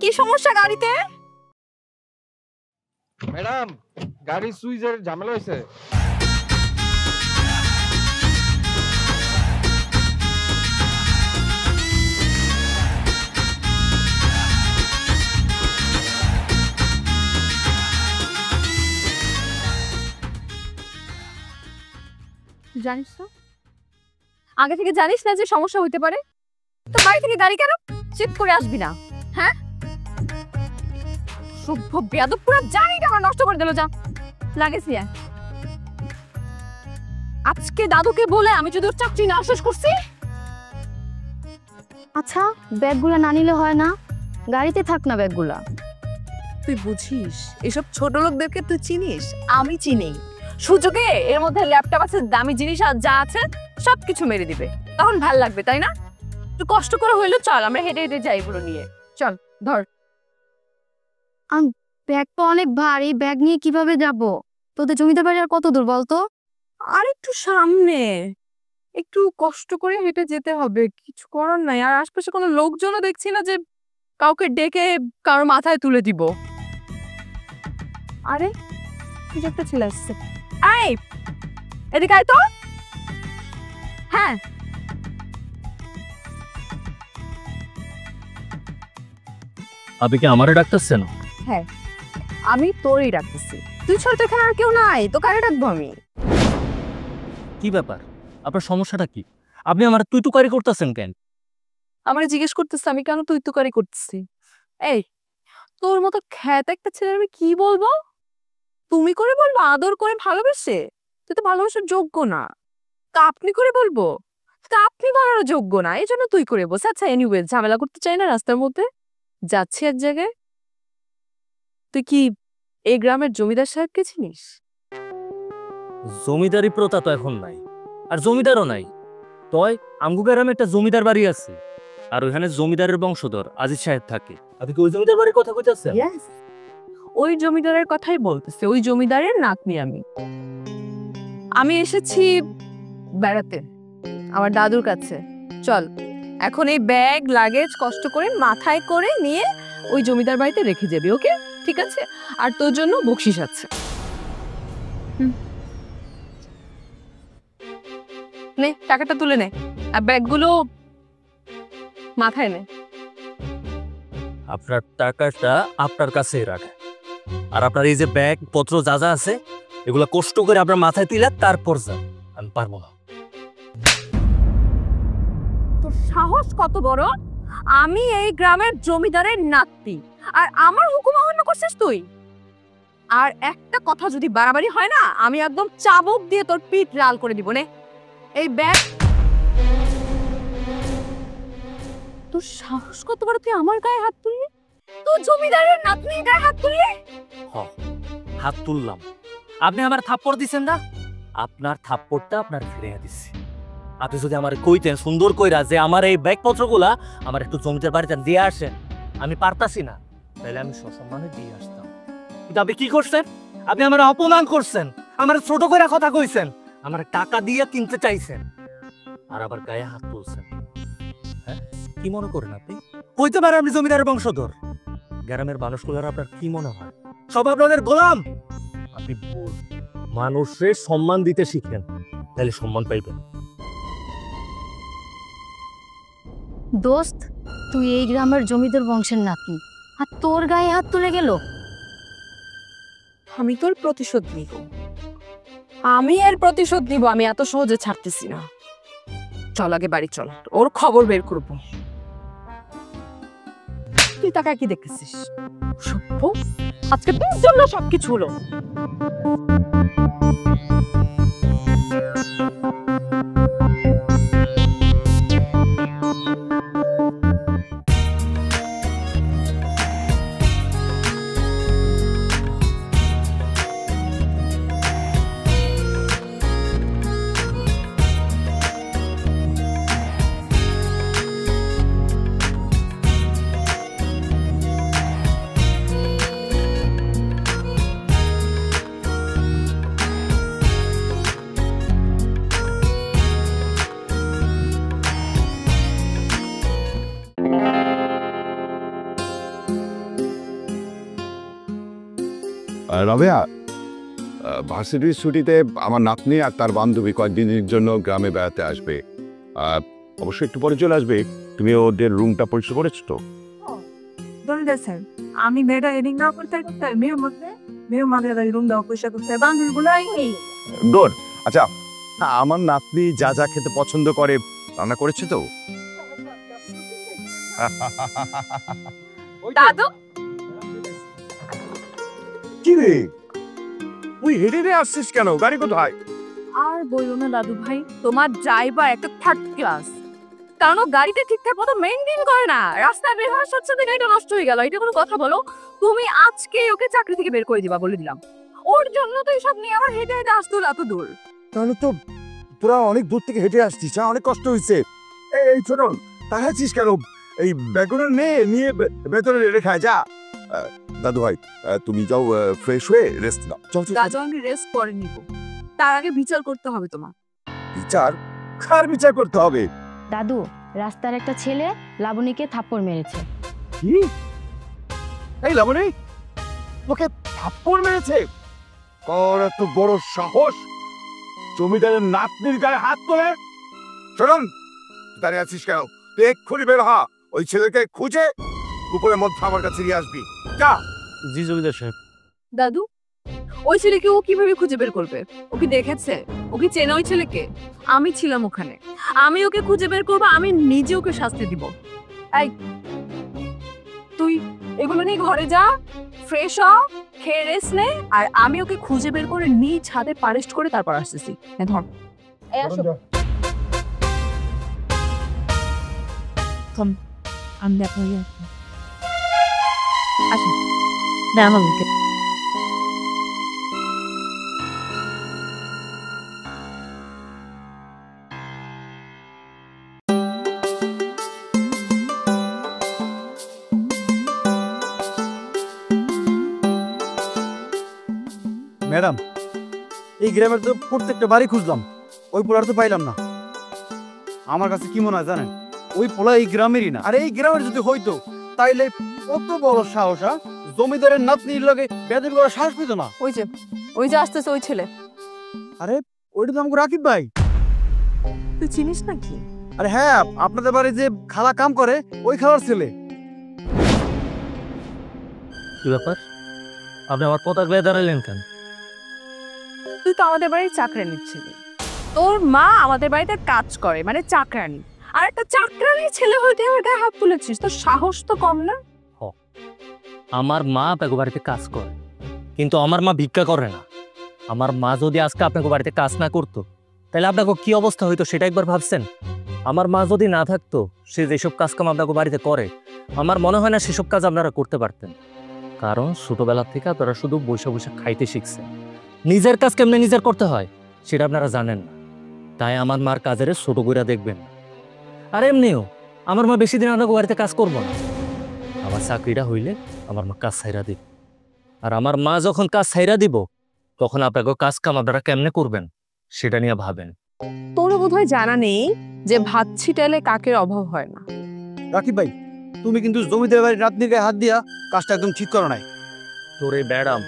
কি সমস্যা গাড়িতে? ম্যাডাম, গাড়ির সুইচের ঝামেলা হয়েছে। জানিস না, আগে থেকে জানিস না যে সমস্যা হইতে পারে? তো বাড়ি থেকে গাড়ি কেন চেক করে আসবি না? হ্যাঁ, সভ্য বেয়াদব, পুরো জানিটা আমার নষ্ট করে দিল। যা লাগেছি আজকে দাদুকে বলে আমি যদি ওর চাকরি না শেষ করছি। আচ্ছা, ব্যাগগুলা না নিলে হয় না? গাড়িতে থাক না ব্যাগগুলা। তুই বুঝিস এসব ছোট লোকদেরকে? তুই চিনিস? আমি চিনি। সুযোগে এর মধ্যে ল্যাপটপ আছে, দামি জিনিস আর যা আছে সবকিছু মেরে দিবে, তখন ভাল লাগবে, তাই না? একটু কষ্ট করে হইলো, চল আমরা হেঁটে হেঁটে যাই এগুলো নিয়ে। চল ধর। ব্যাগ তো অনেক ভারী, ব্যাগ নিয়ে কিভাবে যাব? তোদের জমিদার বাড়ি আর কত দূর বলতো? আর একটু সামনে, একটু কষ্ট করে হেঁটে যেতে হবে, কিছু করার নাই। আর আশপাশে কোনো লোকজনও দেখছি না যে কাউকে ডেকে কারোর মাথায় তুলে দিব। আরে কিছু একটা ছেলে আসছে। এই এদিকে আয় তো। হ্যাঁ, আপনি কি আমারে ডাকতেছেন? হ্যাঁ আমি তোরই ডাকতেছি। তুই ছাড়া তো এখানে আর কেউ নাই, তো কারে ডাকবো আমি? কি ব্যাপার, আপনার সমস্যাটা কি? আপনি আমার তুই তুকারি করতেছেন কেন? আমার জিজ্ঞেস করতেছে আমি কেন তুই তুকারি করতেছি? এই তোর মতো খ্যাত একটা ছেলে আমি কি বলবো? তুমি করে বলবো? আদর করে ভালোবেসে? তুই তো ভালোবাসার যোগ্য না। তা আপনি করে বলবো? তা আপনি বলার যোগ্য না, এই জন্য তুই করে বসে। আচ্ছা এনিওয়ে, ঝামেলা করতে চাই না রাস্তার মধ্যে, যাচ্ছি এক জায়গায়। তুই কি এই গ্রামের জমিদার সাহেবকে চিনিস? জমিদারি প্রথা তো এখন নাই, আর জমিদারও নাই। তয় আমগু গ্রামে একটা জমিদার বাড়ি আছে, আর ওইখানে জমিদারের বংশধর আজিজ সাহেব থাকে। আপনি কি ওই জমিদার বাড়ির কথা কইতাছেন? ওই জমিদারের কথাই বলতেছে, ওই জমিদারের নাতনি আমি। আমি এসেছি বেড়াতে আমার দাদুর কাছে। চল এখন এই ব্যাগ লাগেজ কষ্ট করে মাথায় করে নিয়ে ওই জমিদার বাড়িতে রেখে যাবি, ওকে? ঠিক আছে, আর তোর জন্য বকশিশ আছে। নে টাকাটা তুলে নে, আর ব্যাগগুলো মাথায় নে। আপনার টাকাটা আপনার কাছেই রাখে, আর আপনার এই যে ব্যাগ পত্র যা যা আছে এগুলা কষ্ট করে আপনার মাথায় তুলে তারপর যান। আমি পারবো না। তোর সাহস কত বড়? আমি এই গ্রামের জমিদারের নাতনি, আর আমার হুকুম অমান্য করছিস তুই? আর একটা কথা যদি বাড়াবাড়ি হয় না, আমি একদম চাবুক দিয়ে তোর পিঠ লাল করে দিব। নে এই ব্যাগ। তোর সাহস কত বড়, তুই আমার গায়ে হাত তুললি? তুই জমিদারের নাতনির গায়ে হাত তুললি? হাত তুললাম। আপনি আমার থাপ্পড় দিছেন না, আপনার থাপ্পড়টা আপনার ফিরিয়ে দিচ্ছি। আপনি যদি আমার কইতেন সুন্দর কইরা যে আমার এই ব্যাগপত্রগুলা আমার একটু জমিদার বাড়িতে দিয়ে আসেন, আমি পারতাছি না, তাহলে আমি সসম্মানে দিয়ে আসতাম। কিন্তু আপনি কি করছেন? আপনি আমার অপমান করছেন, আমার ছোট করে কথা কইছেন, আমার টাকা দিয়ে কিনতে চাইছেন, আর আবার গায়ে হাত তুলছেন। হ্যাঁ, কি মনে করেন আপনি? কইতে পারে আপনি জমিদারের বংশধর? গ্রামের মানুষগুলোর আপনার কি মনে হয়? সব আপনাদের গোলাম? আপনি ভুল। মানুষের সম্মান দিতে শিখেন, তাহলে সম্মান পাইবেন। দোস্ত, তুই এই গ্রামের জমিদার বংশের নাতনি, আর তোর গায়ে হাত তুলে গেল? আমি তোর প্রতিশোধ নিব, আমি এর প্রতিশোধ নিব। আমি এত সহজে ছাড়তেছি না। চল আগে বাড়ি চল, ওর খবর বের করবো। তুই টাকা কি দেখতেছিস? সভ্য, আজকে তোর জন্য সবকিছু হলো। রাবেয়া, ভার্সিটির ছুটিতে আমার নাতনি আর তার বান্ধবী কয়েকদিনের জন্য গ্রামে বেড়াতে আসবে। অবশ্যই একটু পরে চলে আসবে। তুমি ওদের রুমটা পরিষ্কার করেছো তো? স্যার আমি মেয়েটা এডিং না করতে মেয়ের মধ্যে রুম দাও পয়সা করতে বান্ধবীগুলো গুড। আচ্ছা, আমার নাতনি যা যা খেতে পছন্দ করে রান্না করেছে তো? দাদু কি রে, তুই হেঁটে হেঁটে আসছিস কেন? গাড়ি কোথায়? আর বললো না দাদু ভাই, তোমার ড্রাইভার একটা থার্ড ক্লাস। কারণ ও গাড়িটা ঠিকঠাক মতো মেইনটেইন করে না, রাস্তায় বের হওয়ার সাথে সাথে গাড়িটা নষ্ট হয়ে গেল। এটা কোনো কথা বলো? তুমি আজকে ওকে চাকরি থেকে বের করে দিবা বলে দিলাম। ওর জন্য তো এসব নিয়ে আমার হেঁটে হেঁটে আসতে হলো এত দূর। তাহলে তো তোরা অনেক দূর থেকে হেঁটে আসছিস, অনেক কষ্ট হয়েছে। এই ছোট, তাকাচ্ছিস কেন? এই ব্যাগগুলো নিয়ে ভেতরে রেখে যা। দাদু ভাই, তুমি যাও ফ্রেশ হয়ে রেস্ট নাও। চল চল। দাদু আমি রেস্ট করে নিব, তার আগে বিচার করতে হবে তোমার। বিচার? কার বিচার করতে হবে? দাদু, রাস্তার একটা ছেলে লাবণীকে থাপ্পড় মেরেছে। কি? এই লাবণী, তোকে থাপ্পড় মেরেছে? কর এত বড় সাহস, জমিদারের নাতনির গায়ে হাত তোলে? শোন, দাঁড়িয়ে আছিস কেন? তুই এক্ষুনি বের হ, ওই ছেলেকে খুঁজে উপরের মধ্যে আমার কাছে নিয়ে আসবি। যা। জি জমিদার সাহেব। দাদু, ওই ছেলেকে ও কিভাবে খুঁজে বের করবে? ও কি দেখেছে? ও কি চেনে ওই ছেলেকে? আমি ছিলাম ওখানে, আমি ওকে খুঁজে বের করবো, আমি নিজে ওকে শাস্তি দিব। এই তুই এগুলো নিয়ে ঘরে যা, ফ্রেশ হ, খেয়ে রেস্ট নে, আর আমি ওকে খুঁজে বের করে নিজ হাতে পানিশ করে তারপর আসতেছি। ধর, এই আসো। কম, আমি দেখো আসি না আমাকে। ম্যাডাম, এই গ্রামের তো প্রত্যেকটা বাড়ি খুঁজলাম, ওই পোলার তো পাইলাম না। আমার কাছে কি মনে হয় জানেন, ওই পোলা এই গ্রামেরই না। আর এই গ্রামের যদি হইতো তাইলে কত বড় সাহস, জমিদারের নাতনির লগে বেদবি করার সাহস পেত না। ওই যে আসতেছে ওই ছেলে। আরে ওইটা তো আমাকে রাকিব ভাই। তুই চিনিস নাকি? আরে হ্যাঁ, আপনাদের বাড়ি যে খালা কাম করে ওই খালার ছেলে। কি ব্যাপার, আপনি আমার পতাক বেয়ে দাঁড়ালেন কেন? তুই তো আমাদের বাড়ির চাকরানি ছিলি, তোর মা আমাদের বাড়িতে কাজ করে, মানে চাকরানি। আর একটা চাকরানি ছেলে হইতে আমার গায়ে হাত তুলেছিস, তোর সাহস তো কম না? আমার মা আপনাকে বাড়িতে কাজ করে, কিন্তু আমার মা ভিক্ষা করে না। আমার মা যদি আজকে আপনাকে বাড়িতে কাজ না করতো তাহলে আপনাকে কি অবস্থা হইতো সেটা একবার ভাবছেন? আমার মা যদি না থাকতো, সে যেসব কাজকাম আপনাকে বাড়িতে করে, আমার মনে হয় না সেসব কাজ আপনারা করতে পারতেন। কারণ ছোটবেলা থেকে আপনারা শুধু বসে বসে খাইতে শিখছেন, নিজের কাজ কেমনে নিজের করতে হয় সেটা আপনারা জানেন না। তাই আমার মার কাজের ছোট কইরা দেখবেন না। আর এমনিও আমার মা বেশি দিন আপনাকে বাড়িতে কাজ করবো না। আমার চাকরিটা হইলে আমার মা কাজ ছাইরা দিব, আর আমার মা যখন কাজ ছাইরা দিব তখন আপনাকে কাজ কাম আপনারা কেমনে করবেন সেটা নিয়ে ভাবেন। তোরও বোধহয় জানা নেই যে ভাত ছিটালে কাকের অভাব হয় না। রাকিব ভাই, তুমি কিন্তু জমিদারের বাড়ির নাতনির গায়ে হাত দিয়া কাজটা একদম ঠিক করো নাই। তোরে ব্যাডাম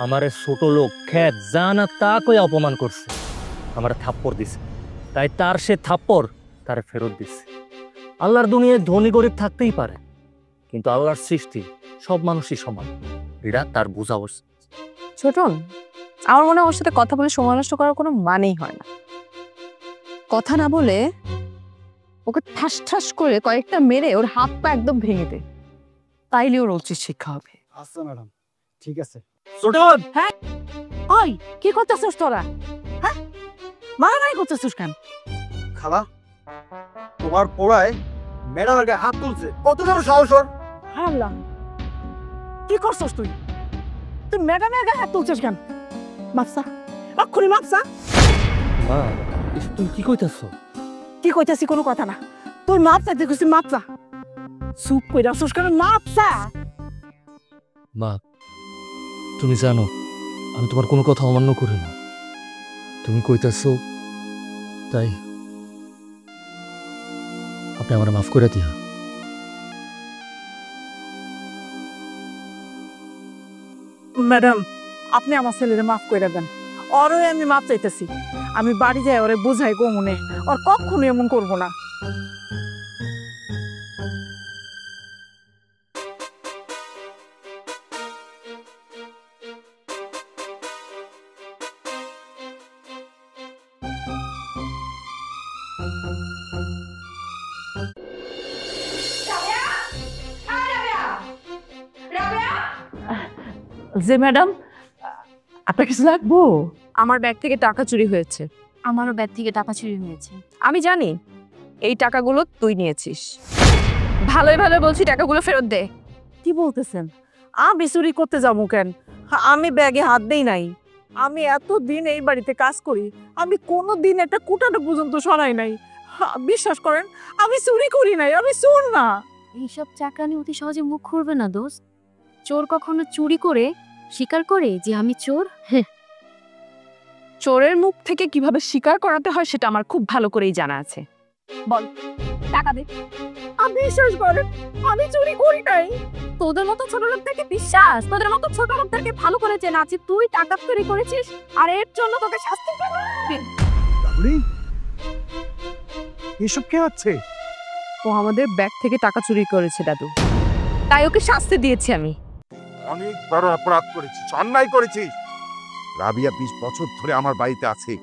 আমারে ছোট লোক খ্যাত জানা তা কই অপমান করছে, আমার থাপ্পড় দিছে, তাই তার সে থাপ্পড় তারে ফেরত দিছে। আল্লাহর দুনিয়ায় ধনী গরিব থাকতেই পারে, কিন্তু আল্লাহর সৃষ্টি সব মানুষই সমান, এটা তার বোঝা উচিত। ছোটন, আমার মনে হয় ওর সাথে কথা বলে সময় নষ্ট করার কোনো মানেই হয় না। কথা না বলে ওকে ঠাস ঠাস করে কয়েকটা মেরে ওর হাত পা একদম ভেঙে দে, তাইলে ওর উচিত শিক্ষা হবে। আচ্ছা ম্যাডাম, ঠিক আছে। ছোটন, ওই কি করতেছিস তোরা? হ্যাঁ, মারামারি করতেছিস কেন? খালা, তোমার পোড়ায় ম্যাডামের গায়ে হাত তুলছে, কত বড় সাহস ওর! আল্লাহ, কি করছস তুই? তুই ম্যাডামের গায়ে হাত তুলছিস কেন? মাপসা, অক্ষুনি মাপসা। মা এসব তুমি কি কইতাছো? কি কইতাছি কোনো কথা না, তুই মাপসা দেখছিস, মাপসা। চুপ কইরা আসছিস কেন? মাপসা। মা তুমি জানো আমি তোমার কোনো কথা অমান্য করি না, তুমি কইতাছো তাই আপনি আমার মাফ করে দিয়া। ম্যাডাম, আপনি আমার ছেলেরে মাফ করে দেন। ওরও আমি মাপ চাইতেছি। আমি বাড়ি যাই ওরে বুঝাই গো মনে, ওর কখনো এমন করবো না। যে ম্যাডাম, আপনার কিছু লাগবো? আমার ব্যাগ থেকে টাকা চুরি হয়েছে। আমারও ব্যাগ থেকে টাকা চুরি হয়েছে। আমি জানি এই টাকাগুলো তুই নিয়েছিস। ভালোই ভালো বলছি, টাকাগুলো ফেরত দে। কি বলতেছেন? আমি চুরি করতে যাবো কেন? আমি ব্যাগে হাত দেই নাই। আমি এতদিন এই বাড়িতে কাজ করি, আমি কোনোদিন একটা কুটানো পর্যন্ত সরাই নাই। বিশ্বাস করেন, আমি চুরি করি নাই, আমি চোর না। এইসব চাকরানি অতি সহজে মুখ খুলবে না দোস্ত। চোর কখনো চুরি করে স্বীকার করে যে আমি চোর? চোরের মুখ থেকে কিভাবে স্বীকার করাতে হয় সেটা আমার খুব ভালো করেই জানা আছে। বল, টাকা দে। আমি বিশ্বাস করেন, আমি চুরি করি নাই। তোদের মতো ছোট লোকদেরকে বিশ্বাস, তোদের মতো ছোট লোকদেরকে ভালো করে চেনা আছে। তুই টাকা চুরি করেছিস আর এর জন্য তোকে শাস্তি পেতে হবে। লাবণী, এসব কে হচ্ছে? ও আমাদের ব্যাগ থেকে টাকা চুরি করেছে দাদু, তাই ওকে শাস্তি দিয়েছি আমি। অনেক বড় অপরাধ করেছিস, অন্যায় করেছিস। রাবিয়া 20 বছর ধরে আমার বাড়িতে আছে।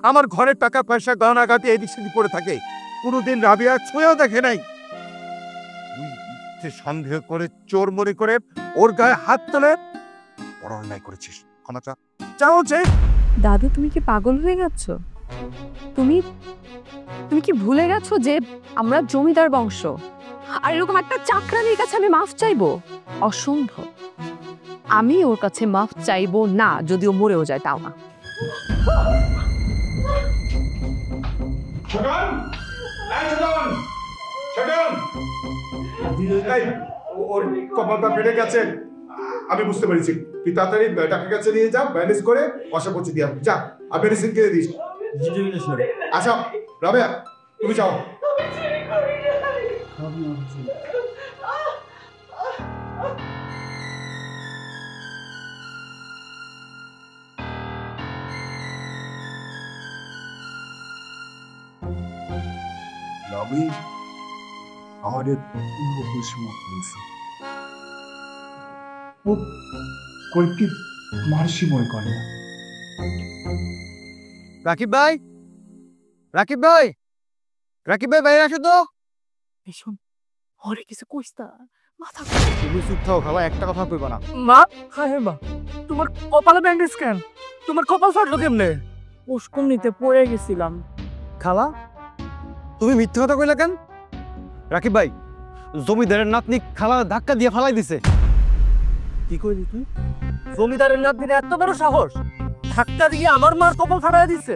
আমার ঘরের টাকা পয়সা গহনাগাটি এদিক সেদিক পড়ে থাকে, কোনোদিন রাবিয়া ছুঁয়েও দেখে নাই। তুই ইচ্ছে সন্দেহ করে চোর মনে করে ওর গায়ে হাত তোলে বড় অন্যায় করেছিস। ক্ষমা চা, চা হচ্ছে। দাদু, তুমি কি পাগল হয়ে গেছো? তুমি তুমি কি ভুলে গেছো যে আমরা জমিদার বংশ? আর এরকম একটা চাকরানির কাছে আমি মাফ চাইবো? অসম্ভব। আমি ওর কাছে মাফ চাইবো না, যদিও মরেও যায় তাও না। ওর কপালটা ফেটে গেছে, আমি বুঝতে পেরেছি। তুই তাড়াতাড়ি টাকা কাছে নিয়ে যা, ব্যান্ডেজ করে বসা পৌঁছে দিয়া যা, আর মেডিসিন কিনে দিস। আচ্ছা রাবেয়া, তুমি যাও। লাবি আমাদের পূর্ব পরিসীমা করেছে, ও কয়েকটি মার্সি মনে করে না। রাকিব ভাই, রাকিব ভাই, রাকিব ভাই বাইরে আসো তো। শোন, ওরে কিছু কইস না, মাথা। তুমি চুপ থাও খালা, একটা কথা কইবা না। মা, হ্যাঁ মা, তোমার কপালে ব্যান্ডেজ কেন? তোমার কপাল ফাটলো কেমনে? পুষ্কুম নিতে পড়ে গেছিলাম। খালা, তুমি মিথ্যে কথা কইলা কেন? রাকিব ভাই, জমিদারের নাতনি খালা ধাক্কা দিয়ে ফালাই দিছে। কি কইলি তুই? জমিদারের নাতনির এত বড় সাহস, ধাক্কা দিয়ে আমার মার কপাল ফাটাই দিছে।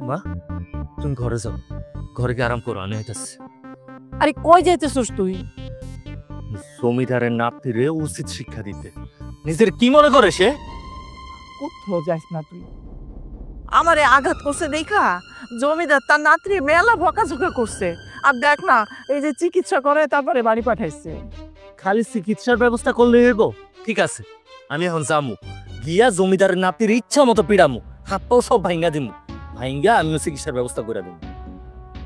মা, তুমি ঘরে যাও, ঘরে গিয়ে আরাম করো, আমি আইতাছি। আরে কই যাইতেছস তুই? জমিদারের নাতনিরে উচিত শিক্ষা দিতে। নিজের কি মনে করে সে? কোথাও যাইস না তুই। আমারে আঘাত করছে দেখা জমিদার তার নাতনি মেলা বকাঝকা করছে। আর দেখ না, এই যে চিকিৎসা করে তারপরে বাড়ি পাঠাইছে। খালি চিকিৎসার ব্যবস্থা করলে হইব? ঠিক আছে, আমি এখন যামু, গিয়া জমিদারের নাতির ইচ্ছা মতো পিড়ামু, হাত পাও সব ভাঙ্গা দিমু, ভাঙ্গা আমিও চিকিৎসার ব্যবস্থা করে দেবো।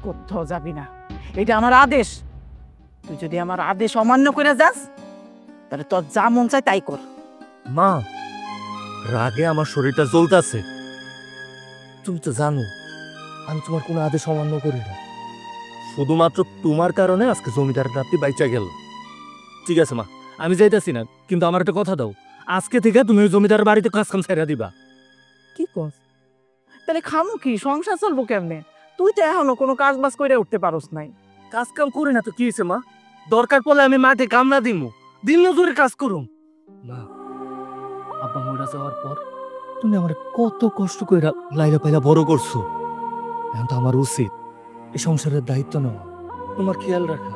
কোথাও যাবি না, এটা আমার আদেশ। তুই যদি আমার আদেশ অমান্য করে যাস, তাহলে তোর যা মন চায় তাই কর। মা, রাগে আমার শরীরটা জ্বলতাছে। তুমি তো জানো আমি তোমার কোনো আদেশ অমান্য করি না। শুধুমাত্র তোমার কারণে আজকে জমিদারের নাতি বাইচা গেল। ঠিক আছে মা, আমি যাইতাছি না, কিন্তু আমার একটা কথা দাও, আজকে থেকে তুমি ওই জমিদারের বাড়িতে কাজ কাম ছেড়ে দিবা। কি কর? তাহলে খামু কি? সংসার চলবো কেমনে? তুই তো এখনো কোনো কাজ বাজ করে উঠতে পারস নাই। কাজ কাম করি না তো কি হয়েছে মা? দরকার পড়লে আমি মাঠে কাম না দিমু, দিন মজুরে কাজ করুম। মা, আব্বা মরা যাওয়ার পর তুমি আমার কত কষ্ট করে লাইলা পাইলা বড় করছো। এখন তো আমার উচিত এই সংসারের দায়িত্ব নেওয়া, তোমার খেয়াল রাখা।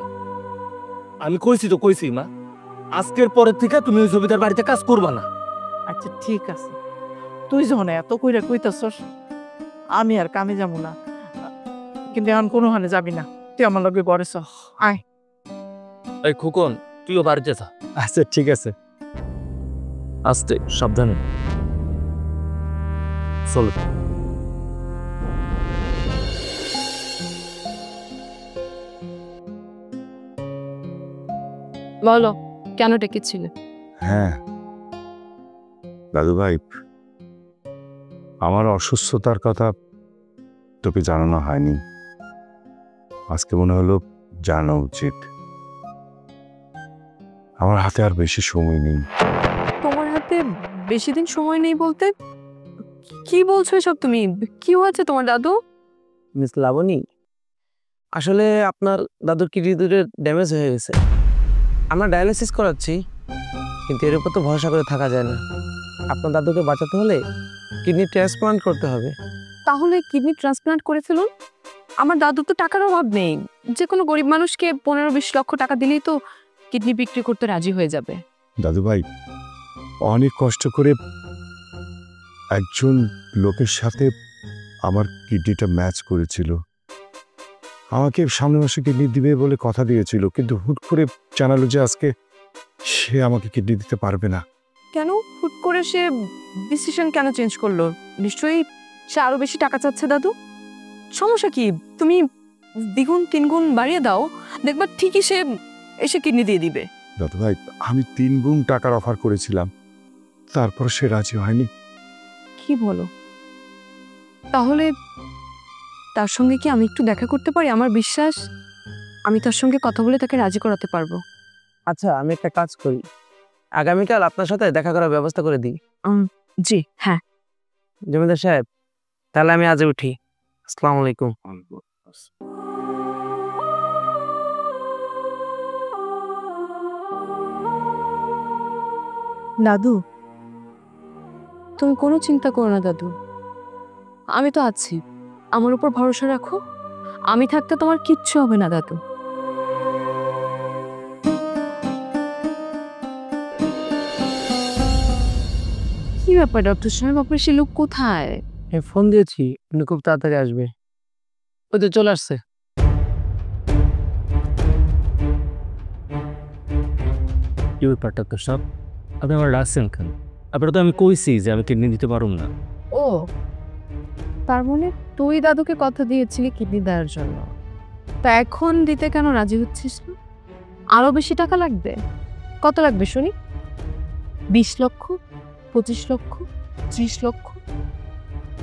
আমি কইছি মা, আজকের পরের থেকে তুমি ওই জমিদার বাড়িতে কাজ করবা না। আচ্ছা ঠিক আছে, তুই যখন এত কইরা কইতাছস, আমি আর কামে যাবো না। কিন্তু এখন কোনো হানে যাবি না, তুই আমার লগে ঘরে চল। আয়। এই খোকন, তুইও বাড়িতে যা। আচ্ছা ঠিক আছে, আস্তে সাবধানে। চল। বলো কেন ডেকেছিলে? হ্যাঁ দাদু ভাই, আমার অসুস্থতার কথা তোকে জানানো হয়নি, আজকে মনে হলো জানা উচিত। আমার হাতে আর বেশি সময় নেই। তোমার হাতে বেশি দিন সময় নেই বলতে কি বলছো এসব তুমি? কি হয়েছে তোমার দাদু? মিস লাবণী, আসলে আপনার দাদুর কিডনি দুটো ড্যামেজ হয়ে গেছে। আমরা ডায়ালিসিস করাচ্ছি, কিন্তু এর উপর তো ভরসা করে থাকা যায় না। আপনার দাদুকে বাঁচাতে হলে কিডনি ট্রান্সপ্লান্ট করতে হবে। তাহলে কিডনি ট্রান্সপ্লান্ট করে ফেলুন। আমার দাদুর তো টাকার অভাব নেই, যে কোনো গরিব মানুষকে 15-20 লক্ষ টাকা দিলেই তো কিডনি বিক্রি করতে রাজি হয়ে যাবে। দাদু ভাই, অনেক কষ্ট করে একজন লোকের সাথে আমার কিডনিটা ম্যাচ করেছিল, আমাকে সামনের মাসে কিডনি দিবে বলে কথা দিয়েছিল, কিন্তু হুট করে জানালো যে আজকে সে আমাকে কিডনি দিতে পারবে না। কেন হুট করে সে ডিসিশন কেন চেঞ্জ করলো? নিশ্চয়ই সে আরো বেশি টাকা চাচ্ছে। দাদু সমস্যা কি? তুমি 2-3 গুণ বাড়িয়ে দাও, দেখবা ঠিকই সে এসে কিডনি দিয়ে দিবে। দাদু ভাই, আমি 3 গুণ টাকার অফার করেছিলাম, তারপর সে রাজি হয়নি। কি বলো? তাহলে তার সঙ্গে কি আমি একটু দেখা করতে পারি? আমার বিশ্বাস আমি তার সঙ্গে কথা বলে তাকে রাজি করাতে পারবো। আচ্ছা, আমি একটা কাজ করি, আগামীকাল আপনার সাথে দেখা করার ব্যবস্থা করে দিই। জি হ্যাঁ। জমিদার সাহেব, তাহলে আমি আজ উঠি। আসসালামু আলাইকুম। দাদু তুমি কোনো চিন্তা করো না দাদু, আমি তো আছি, আমার উপর ভরসা রাখো। আমি থাকতে তোমার কিচ্ছু হবে না দাদু। কি ব্যাপার ডক্টর সাহেব, আপনার সে লোক কোথায়? আমি ফোন দিয়েছি, উনি খুব তাড়াতাড়ি আসবে। ওই তো চলে আসছে। কি ব্যাপার ডাক্তার সাহেব, আপনি আমার রাখছেন কেন? আপনারা তো আমি কইছি যে আমি কিডনি দিতে পারুম না। ও তার মানে তুই দাদুকে কথা দিয়েছিলি কিডনি দেওয়ার জন্য, তা এখন দিতে কেন রাজি হচ্ছিস না? আরো বেশি টাকা লাগবে? কত লাগবে শুনি? 20 লক্ষ, 25 লক্ষ, 30 লক্ষ?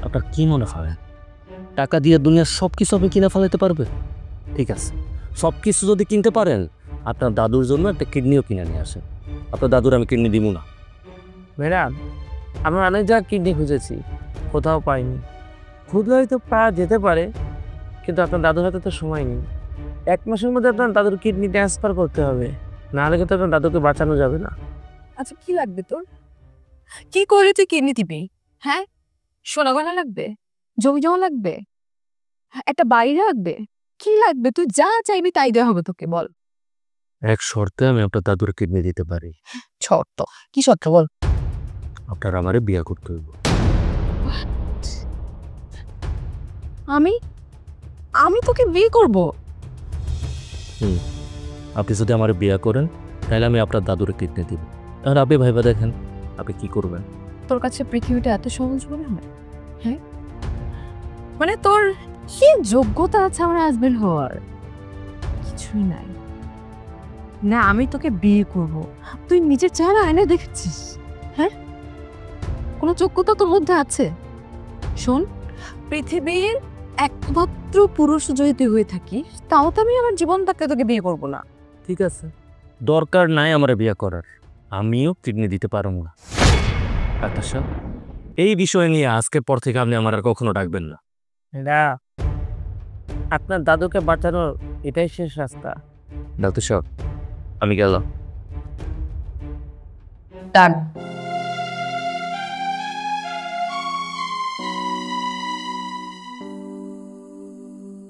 আপনার কি মনে হয় টাকা দিয়ে দুনিয়ার সব কিছু আপনি কিনে ফেলাতে পারবে? ঠিক আছে, সব কিছু যদি কিনতে পারেন, আপনার দাদুর জন্য একটা কিডনিও কিনে নিয়ে আসেন। আপনার দাদুর আমি কিডনি দিব না। ম্যাডাম, আমরা অনেক জায়গায় কিডনি খুঁজেছি, কোথাও পাইনি। খুঁজলে হয়তো পাওয়া যেতে পারে, কিন্তু আপনার দাদুর হাতে তো সময় নেই। 1 মাসের মধ্যে আপনার দাদুর কিডনি ট্রান্সফার করতে হবে, নাহলে কিন্তু আপনার দাদুকে বাঁচানো যাবে না। আচ্ছা কি লাগবে তোর? কি করে তুই কিডনি দিবি? হ্যাঁ, সোনা গয়না লাগবে, জমি জমা লাগবে, একটা বাড়ি লাগবে? কি লাগবে? তুই যা চাইবি তাই দেওয়া হবে তোকে। বল। এক শর্তে আমি আপনার দাদুর কিডনি দিতে পারি। শর্ত? কি শর্ত বল? আপনার আমারে বিয়ে করতে হইব। আমি আমি তোকে বিয়ে করব? আপনি যদি আমার বিয়ে করেন তাহলে আমি আপনার দাদুর কিডনি দিব। আর আপনি ভাইবা দেখেন আপনি কি করবেন। তোর কাছে পৃথিবীটা এত সহজ মনে হয়? হ্যাঁ, মানে তোর কি যোগ্যতা আছে আমার হাজবেন্ড হওয়ার? কিছুই নাই। না আমি তোকে বিয়ে করব, তুই নিজের চেহারা আয়নায় দেখেছিস? হ্যাঁ, কোনো যোগ্যতা তোর মধ্যে আছে? শোন, পৃথিবীর একমাত্র পুরুষ যদি তুই হয়ে থাকিস, তাও তো আমি আমার জীবন থাকতে তোকে বিয়ে করব না। ঠিক আছে, দরকার নাই আমার বিয়ে করার, আমিও কিডনি দিতে পারবো না। ডাক্তার সাহেব, এই বিষয় নিয়ে আজকের পর থেকে আপনি আমার আর কখনো ডাকবেন না। না, আপনার দাদুকে বাঁচানোর এটাই শেষ রাস্তা। ডাক্তার সাহেব, আমি গেলাম। ডান।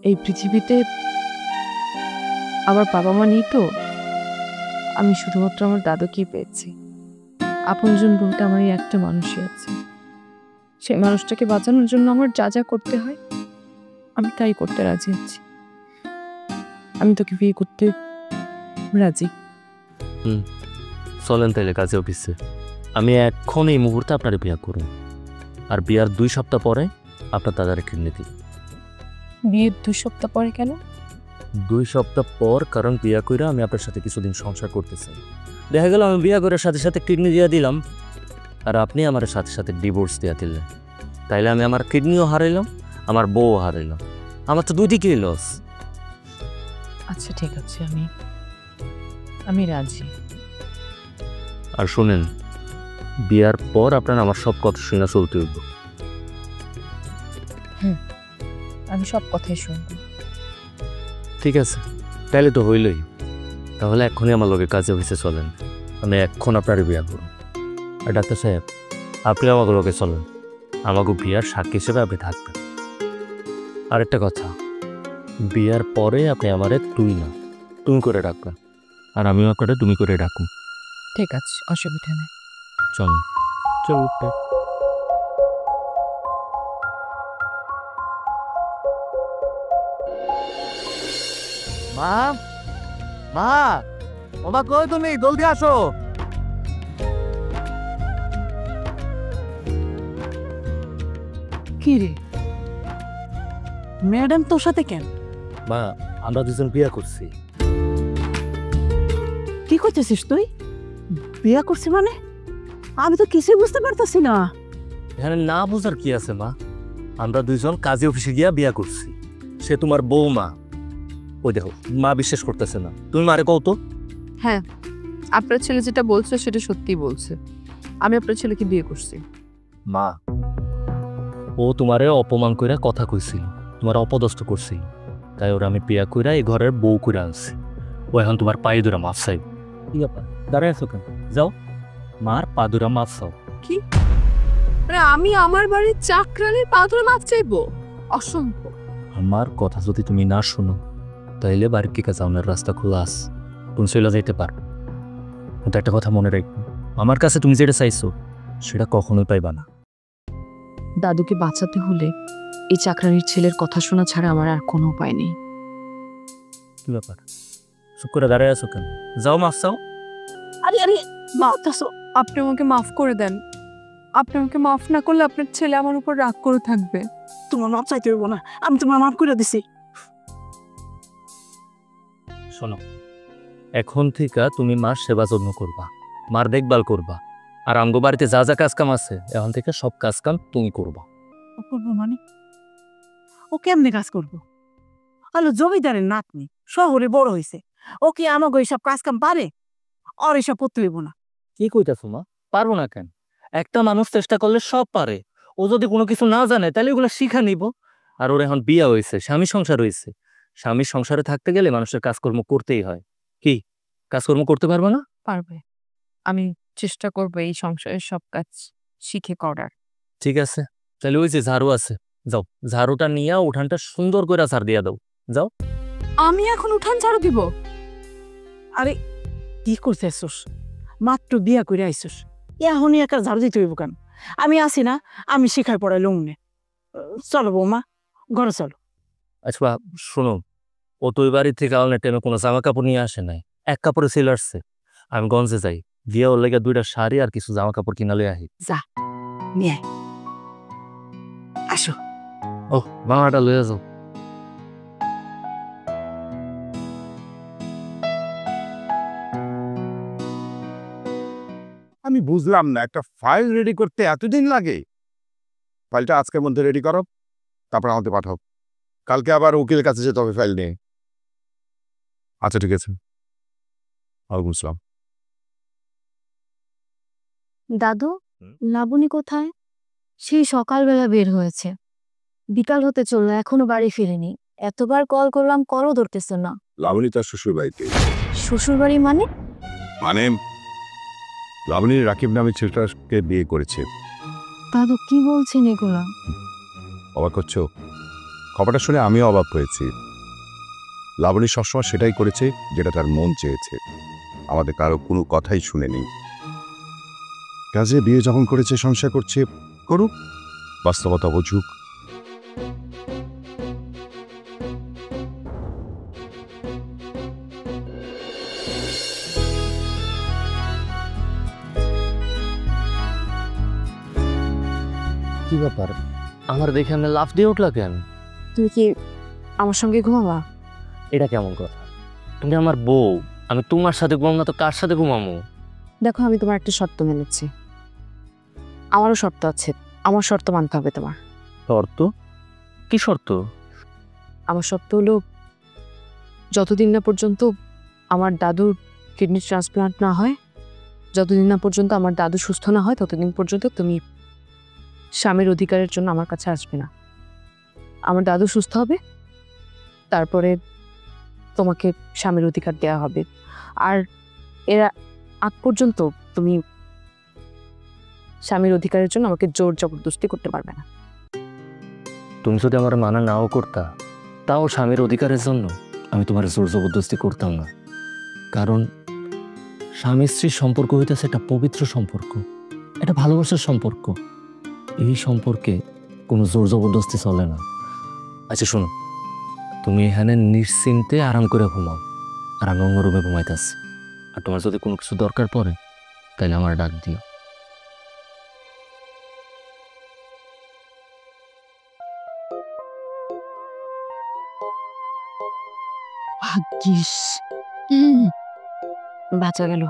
এই পৃথিবীতে আমার বাবা মা নেই তো, আমি শুধুমাত্র আমার দাদুকেই পেয়েছি। আপনজন বলতে আমার এই একটা মানুষই আছে। সেই মানুষটাকে বাঁচানোর জন্য আমার যা যা করতে হয় আমি তাই করতে রাজি আছি। আমি তোকে বিয়ে করতে রাজি। চলেন তাইলে কাজে অফিসে, আমি এখন এই মুহূর্তে আপনার বিয়ে করুন। আর বিয়ার 2 সপ্তাহ পরে আপনার দাদার কিডনি দিই। বিয়ের 2 সপ্তাহ পরে কেন? 2 সপ্তাহ পর, কারণ বিয়া কইরা আমি আপনার সাথে কিছুদিন সংসার করতেছি। দেখা গেল আমি বিয়া করার সাথে সাথে কিডনি দিয়ে দিলাম, আর আপনি আমার সাথে সাথে ডিভোর্স দিয়ে দিলেন। তাইলে আমি আমার কিডনিও হারাইলাম, আমার বউও হারাইলাম। আমার তো 2 দিকেই লস। আচ্ছা ঠিক আছে, আমি রাজি। আর শুনেন, বিয়ার পর আপনার আমার সব কথা শুনে চলতে হইব। আমি সব কথাই শুনবো। ঠিক আছে, তাইলে তো হইলই। তাহলে এক্ষুনি আমার লগে কাজে অফিসে চলেন, আমি এখন আপনার বিয়া করব। আর ডাক্তার সাহেব, আপনি আমাকে লগে চলেন, আমাকে বিয়ার সাক্ষী হিসেবে আপনি থাকবেন। আরেকটা কথা, বিয়ার পরে আপনি আমারে তুই না তুমি করে ডাকবেন, আর আমিও আপনারে তুমি করে ডাকুন। ঠিক আছে, অসুবিধা নেই। চলুন চলুন। মা, মা, ওমা কই তুমি? জলদি আসো। কি রে, ম্যাডাম তোর সাথে কেন? মা, আমরা দুজন বিয়া করছি। কি করতেছিস তুই? বিয়া করছি মানে? আমি তো কিছুই বুঝতে পারতেছি না। এখানে না বোঝার কি আছে মা? আমরা দুইজন কাজী অফিসে গিয়া বিয়া করছি। সে তোমার বউ মা। ওই দেখো, মা বিশ্বাস করতেছে না। তুমি মারে কও তো। হ্যাঁ, আপনার ছেলে যেটা বলছে সেটা সত্যিই বলছে। আমি আপনার ছেলেকে বিয়ে করছি। মা, ও তোমারে অপমান কইরা কথা কইছিল, তোমার অপদস্থ করছিল, তাই ওরা আমি বিয়া কইরা এই ঘরের বউ কইরা আনছি। ও এখন তোমার পায়ে ধরে মাফ চাইব। কি ব্যাপার, দাঁড়ায় আছো কেন? যাও, মার পা ধরে মাফ চাও। কি মানে আমি আমার বাড়ির চাকরানির পা ধরে মাপ চাইবো? অসম্ভব। আমার কথা যদি তুমি না শোনো, তাইলে বাড়ির কি কাছে আমার রাস্তা খোলা আস, তুমি চলে যাইতে পারো। কিন্তু একটা কথা মনে রাখবে, আমার কাছে তুমি যেটা চাইছো সেটা কখনোই পাইবা না। দাদুকে বাঁচাতে হলে এই চাকরানির ছেলের কথা শোনা ছাড়া আমার আর কোনো উপায় নেই। কি ব্যাপার, চুপ করে দাঁড়ায় আছো কেন? যাও মাফ চাও। আরে আরে মাফতাসো, আপনি আমাকে মাফ করে দেন। আপনি আমাকে মাফ না করলে আপনার ছেলে আমার উপর রাগ করে থাকবে। তোমার মাপ চাইতে হইব না, আমি তোমার মাফ করে দিছি। শোনো, এখন থেকে তুমি মার সেবা যত্ন করবা, মার দেখভাল করবা, আর আমগো বাড়িতে যা যা কাজ কাম আছে এখন থেকে সব কাজ কাম তুমি করবা। করবো মানে? ও কেমনে কাজ করবো? আলো জমিদারের নাতনি, শহরে বড় হয়েছে, ও কি আমাকে এইসব কাজ কাম পারে? আর এসব করতে হইব না। কি কইতাছো মা? পারবো না কেন? একটা মানুষ চেষ্টা করলে সব পারে। ও যদি কোনো কিছু না জানে তাহলে ওগুলো শিখা নিব। আর ওর এখন বিয়া হয়েছে, স্বামী সংসার হয়েছে। স্বামী সংসারে থাকতে গেলে মানুষের কাজকর্ম করতেই হয়। কি কাজকর্ম করতে পারবে না? পারবে। আমি চেষ্টা করবো এই সংসারের সব কাজ শিখে করার। ঠিক আছে, তাহলে ওই যে ঝাড়ু আছে, যাও ঝাড়ুটা নিয়ে উঠানটা সুন্দর করে ঝাড় দিয়া দাও। যাও। আমি এখন উঠান ঝাড়ু দিব? আরে কি করতেছিস? মাত্র বিয়া করে আইসুস, এখনই একা ঝাড়ু দিতে হইব কেন? আমি আছি না, আমি শিখাই পড়াই লমনে। চলো বৌমা, ঘরে চলো। আচ্ছা শোনো, ও তো ওই বাড়ি থেকে আলাদা টাইমে কোনো জামা কাপড় নিয়ে আসে নাই, এক কাপড়ে চলে আসছে। আমি গঞ্জে যাই, গিয়ে ওর লেগে 2টা শাড়ি আর কিছু জামা কাপড় কিনা লই আহি। যা নিয়ে আসো। ও বাবাটা লইয়া যাও। আমি বুঝলাম না, একটা ফাইল রেডি করতে এতদিন লাগে? ফাইলটা আজকের মধ্যে রেডি করো, তারপর আমাদের পাঠাও। কালকে আবার উকিলের কাছে যেতে হবে ফাইল নিয়ে। আচ্ছা ঠিক আছে, ওয়ালাইকুম আসসালাম। দাদু, লাবণী কোথায়? সেই সকালবেলা বের হয়েছে, বিকাল হতে চললো, এখনো বাড়ি ফিরেনি। এতবার কল করলাম, কলও ধরতেছে না। লাবণী তার শ্বশুর বাড়িতে। শ্বশুর বাড়ি মানে? মানে লাবণী রাকিব নামের ছেলেটাকে বিয়ে করেছে। দাদু কি বলছেন এগুলা? অবাক হচ্ছ? খবরটা শুনে আমিও অবাক হয়েছি। লাবণী সবসময় সেটাই করেছে যেটা তার মন চেয়েছে, আমাদের কারো কোনো কথাই শুনেনি। কাজে বিয়ে যখন করেছে, সংসার করছে, করুক, বাস্তবতা বুঝুক। কি ব্যাপার আমার দেখে আমি লাফ দিয়ে উঠলা কেন? তুমি কি আমার সঙ্গে ঘুমাবা? এটা কেমন কথা? তুমি আমার বউ, আমি তোমার সাথে ঘুমাম না তো কার সাথে ঘুমামো? দেখো আমি তোমার একটা শর্ত মেনেছি, আমারও শর্ত আছে, আমার শর্ত মানতে হবে তোমার। শর্ত? কি শর্ত? আমার শর্ত হলো যতদিন না পর্যন্ত আমার দাদুর কিডনি ট্রান্সপ্লান্ট না হয়, যতদিন না পর্যন্ত আমার দাদু সুস্থ না হয়, ততদিন পর্যন্ত তুমি স্বামীর অধিকারের জন্য আমার কাছে আসবে না। আমার দাদু সুস্থ হবে, তারপরে তোমাকে স্বামীর অধিকার দেওয়া হবে। আর এরা আগ পর্যন্ত তুমি স্বামীর অধিকারের জন্য আমাকে জোর জবরদস্তি করতে পারবে না। তুমি যদি আমার মানা নাও করতা, তাও স্বামীর অধিকারের জন্য আমি তোমার জোর জবরদস্তি করতাম না। কারণ স্বামী স্ত্রীর সম্পর্ক হইতেছে একটা পবিত্র সম্পর্ক, একটা ভালোবাসার সম্পর্ক। এই সম্পর্কে কোনো জোর জবরদস্তি চলে না। আচ্ছা শোনো, তুমি এখানে নিশ্চিন্তে আরাম করে ঘুমাও, আর আমি অন্য রুমে ঘুমাইতেছি। আর তোমার যদি কোনো কিছু দরকার পড়ে তাহলে আমার ডাক দিও। ভাগ্যিস বাঁচা গেল।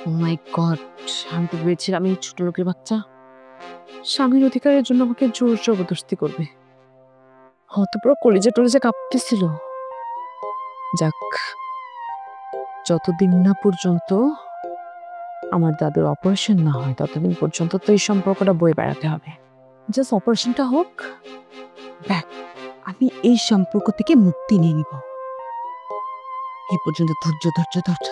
ও মাই গড, আমি তো ভেবেছিলাম এই ছোট লোকের বাচ্চা স্বামীর অধিকারের জন্য আমাকে জোর জবরদস্তি করবে। হয়তো পুরো কলিজা টলিজা কাঁপতেছিল। যাক, যতদিন না পর্যন্ত আমার দাদুর অপারেশন না হয় ততদিন পর্যন্ত তো এই সম্পর্কটা বয়ে বেড়াতে হবে। জাস্ট অপারেশনটা হোক, দেখ আমি এই সম্পর্ক থেকে মুক্তি নিয়ে নিব। এই পর্যন্ত ধৈর্য ধৈর্য ধৈর্য।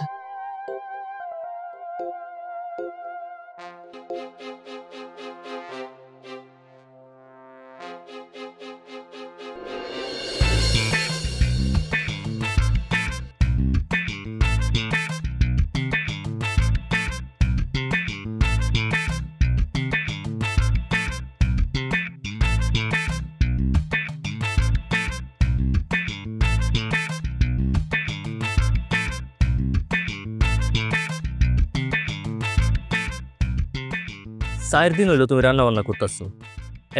চার দিন হইলো তুমি রান্না বান্না করতেছো,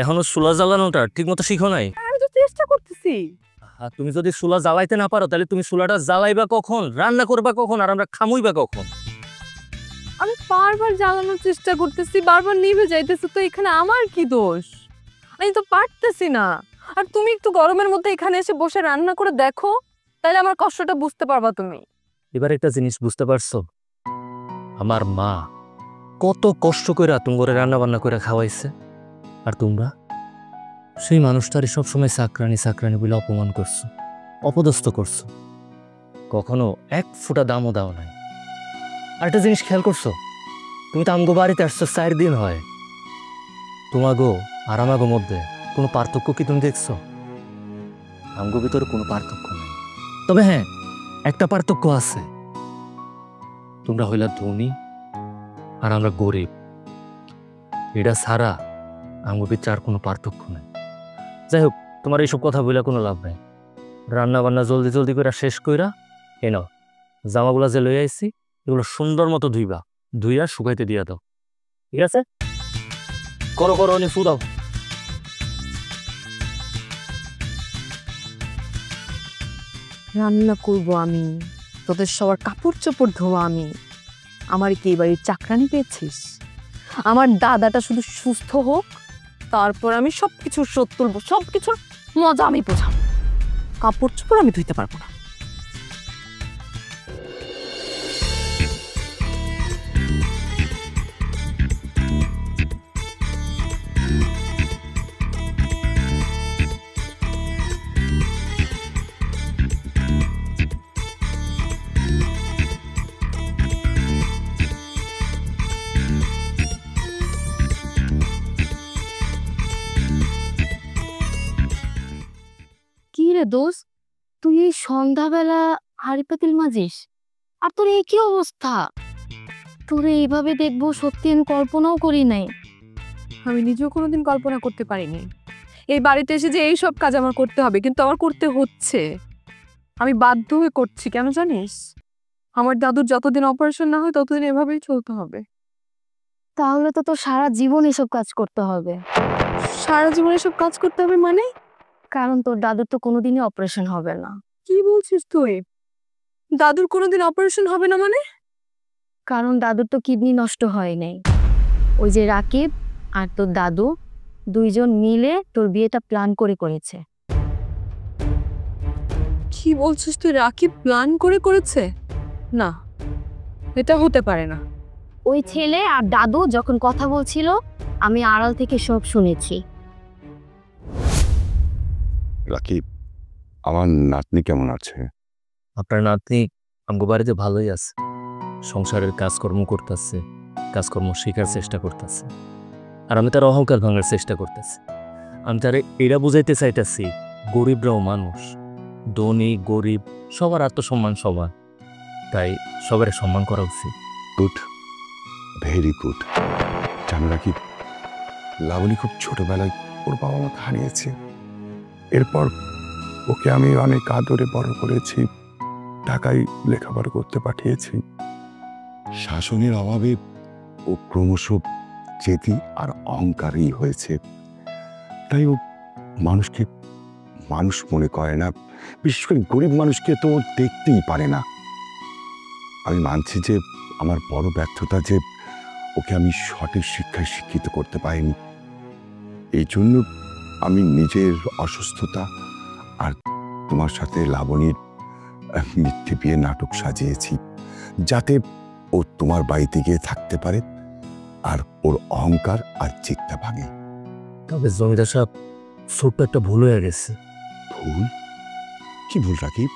এখনো চুলা জ্বালানোটা ঠিক মতো শিখো নাই। আমি তো চেষ্টা করতেছি। আর তুমি যদি চুলা জ্বালাইতে না পারো তাহলে তুমি চুলাটা জ্বালাইবা কখন, রান্না করবা কখন, আর আমরা খামুইবা কখন? আমি বারবার জ্বালানোর চেষ্টা করতেছি, বারবার নিভে যাইতেছে, তো এখানে আমার কি দোষ? আমি তো পারতেছি না। আর তুমি একটু গরমের মধ্যে এখানে এসে বসে রান্না করে দেখো, তাহলে আমার কষ্টটা বুঝতে পারবা তুমি। এবার একটা জিনিস বুঝতে পারছো, আমার মা কত কষ্ট করে তোমার রান্না বান্না করে খাওয়াইছে, আর তোমরা সেই মানুষটারই সবসময় চাকরানি চাকরানি বলে অপমান করছো, অপদস্থ করছো, কখনো এক ফোঁটা দামও দাও নাই। আর একটা জিনিস খেয়াল করছো, তুমি তো আমগো বাড়িতে আসছো 4 দিন হয়, তোমাগো আর আমাগো মধ্যে কোনো পার্থক্য কি তুমি দেখছো? আমগো ভিতরে কোনো পার্থক্য নেই। তবে হ্যাঁ, একটা পার্থক্য আছে, তোমরা হইলা ধনী আর আমরা গরিব। এটা ছাড়া আমগো ভিতরে আর কোনো পার্থক্য নেই। যাই হোক, তোমার এইসব কথা বলে কোনো লাভ নাই। রান্না বান্না জলদি জলদি করে শেষ কইরা এ নাও, জামাগুলা যে লই আইছি এগুলো সুন্দর মতো ধুইবা, ধুইয়া শুকাইতে দিয়া দাও, ঠিক আছে? করো করো, নি ফু দাও। রান্না করবো আমি, তোদের সবার কাপড় চোপড় ধোয়া আমি। আমার কি বাড়ির চাকরানি পেয়েছিস? আমার দাদাটা শুধু সুস্থ হোক, তারপর আমি সবকিছুর শোধ তুলবো, সবকিছুর মজা আমি বোঝাবো। কাপড় চোপড় আমি ধুইতে পারবো না। কি রে দোস্ত, তুই এই সন্ধ্যাবেলা হাড়ি পাতিল মাজিস? আর তোর এই কি অবস্থা? তোরে এইভাবে দেখবো সত্যি আমি কল্পনাও করি নাই। আমি নিজেও কোনোদিন কল্পনা করতে পারিনি এই বাড়িতে এসে যে এইসব কাজ আমার করতে হবে, কিন্তু আমার করতে হচ্ছে। আমি বাধ্য হয়ে করছি, কেন জানিস? আমার দাদুর যতদিন অপারেশন না হয় ততদিন এভাবেই চলতে হবে। তাহলে তো তোর সারা জীবন এসব কাজ করতে হবে। সারা জীবন এসব কাজ করতে হবে মানে? কারণ তোর দাদুর তো কোনোদিনই অপারেশন হবে না। কি বলছিস তুই? দাদুর কোনোদিন অপারেশন হবে না মানে? কারণ দাদুর তো কিডনি নষ্ট হয় নাই। ওই যে রাকিব আর তোর দাদু দুইজন মিলে তোর বিয়েটা প্ল্যান করে করেছে। কি বলছিস তুই? রাকিব প্ল্যান করে করেছে? না, এটা হতে পারে না। ওই ছেলে আর দাদু যখন কথা বলছিল আমি আড়াল থেকে সব শুনেছি। রাকিব, আমার নাতনি কেমন আছে? আপনার নাতনি আমগো বাড়িতে ভালোই আছে, সংসারের কাজকর্ম করতেছে, কাজকর্ম শেখার চেষ্টা করতেছে, আর আমি তার অহংকার ভাঙার চেষ্টা করতেছি। আমি তার এরা বুঝাইতে চাইতেছি গরিবরাও মানুষ, ধনী গরিব সবার আত্মসম্মান সবার, তাই সবার সম্মান করা উচিত। Good, very good. জানো রাকিব, লাবণী খুব ছোটবেলায় ওর বাবা মাকে হারিয়েছে। এরপর ওকে আমি অনেক আদরে বড় করেছি, ঢাকায় লেখাপড়া করতে পাঠিয়েছি। শাসনের অভাবে ও ক্রমশ জেদি আর অহংকারী হয়েছে, তাই ও মানুষকে মানুষ মনে করে না, বিশেষ করে গরিব মানুষকে তো ও দেখতেই পারে না। আমি মানছি যে আমার বড় ব্যর্থতা যে ওকে আমি সঠিক শিক্ষায় শিক্ষিত করতে পারিনি। এই জন্য আমি নিজের অসুস্থতা আর তোমার সাথে লাবণীর মিথ্যে বিয়ে নাটক সাজিয়েছি, যাতে ও তোমার বাড়িতে গিয়ে থাকতে পারে আর ওর অহংকার আর চিত্তা ভাঙে। তবে জমিদার সাহেব, ছোট্ট একটা ভুল হয়ে গেছে। ভুল? কি ভুল রাকিব?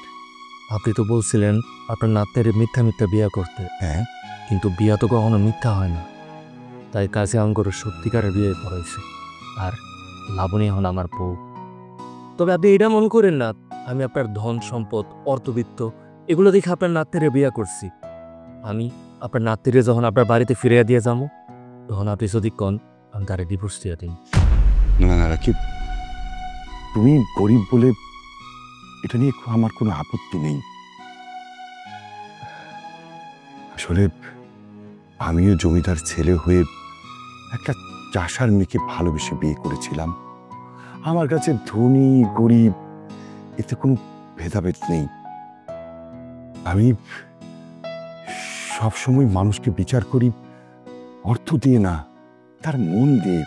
আপনি তো বলছিলেন আপনার নাতনের মিথ্যা মিথ্যা বিয়া করতে। হ্যাঁ, কিন্তু বিয়া তো কখনো মিথ্যা হয় না, তাই কাছে আঙ্গর সত্যিকারের বিয়ে করাইছে, আর লাবণী এখন আমার বউ। তবে আপনি এটা মনে করেন না আমি আপনার ধন সম্পদ অর্থবিত্ত এগুলো দেখে আপনার নাতনিরে বিয়া করছি। আমি আপনার নাতনিরে যখন আপনার বাড়িতে ফিরিয়ে দিয়ে যাবো, তখন আপনি যদি কন আমি তারে ডিভোর্স দিয়ে দিন। না না রাকিব, তুমি গরিব বলে এটা নিয়ে আমার কোনো আপত্তি নেই। আসলে আমিও জমিদার ছেলে হয়ে একটা চাষার মেয়েকে ভালোবেসে বিয়ে করেছিলাম। আমার কাছে ধনী গরিব এতে কোনো ভেদাভেদ নেই। আমি সবসময় মানুষকে বিচার করি অর্থ দিয়ে না, তার মন দিয়ে।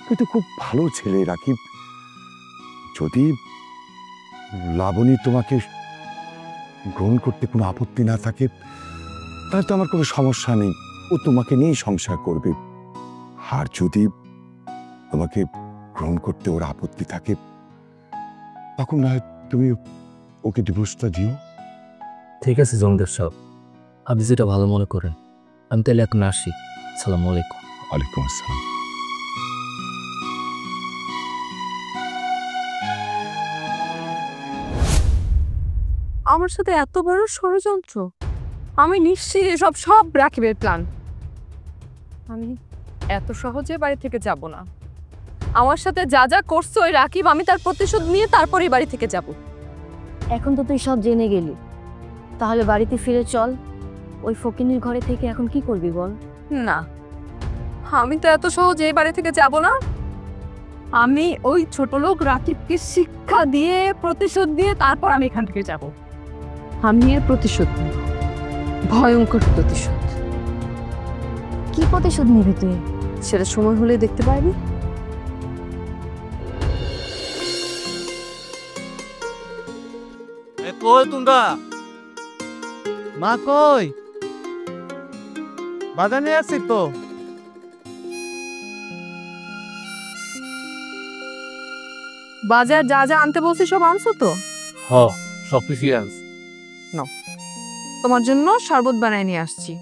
তুই তো খুব ভালো ছেলে রাকিব। যদি লাবণী তোমাকে গ্রহণ করতে কোনো আপত্তি না থাকে, তাহলে তো আমার কোনো সমস্যা নেই, ও তোমাকে নিয়েই সংসার করবে। আর যদি তোমাকে গ্রহণ করতে ওর আপত্তি থাকে, তখন না হয় তুমি ওকে ডিভোর্সটা দিও। ঠিক আছে জমিদার সাহেব, আপনি যেটা ভালো মনে করেন। আমি তাহলে এখন আসি। আসসালামু আলাইকুম। ওয়ালাইকুম আসসালাম। আমার সাথে এত বড় ষড়যন্ত্র! আমি নিশ্চিত এসব সব রাকিবের প্ল্যান। আমি এত সহজে বাড়ি থেকে যাব না। আমার সাথে যা যা করছো ওই রাকিব, আমি তার প্রতিশোধ নিয়ে তারপরে বাড়ি থেকে যাব। এখন তো তুই সব জেনে গেলি, তাহলে বাড়িতে ফিরে চল। ওই ফকিনীর ঘরে থেকে এখন কি করবি বল? না, আমি তো এত সহজে এই বাড়ি থেকে যাব না। আমি ওই ছোট লোক রাকিবকে শিক্ষা দিয়ে প্রতিশোধ দিয়ে তারপর আমি এখান থেকে যাব। আমি এর প্রতিশোধ নেব, ভয়ঙ্কর প্রতিশোধ। কি প্রতিশোধ নিবি তুই? সেটা সময় হলে দেখতে পারবি। কই তোমরা? মা কই? বাজার নিয়ে আসছি তো। বাজার যা যা আনতে বলছি সব আনছো তো? হ, সব কিছুই আছে। তোমার জন্য শরবত বানায় নিয়ে আসছি।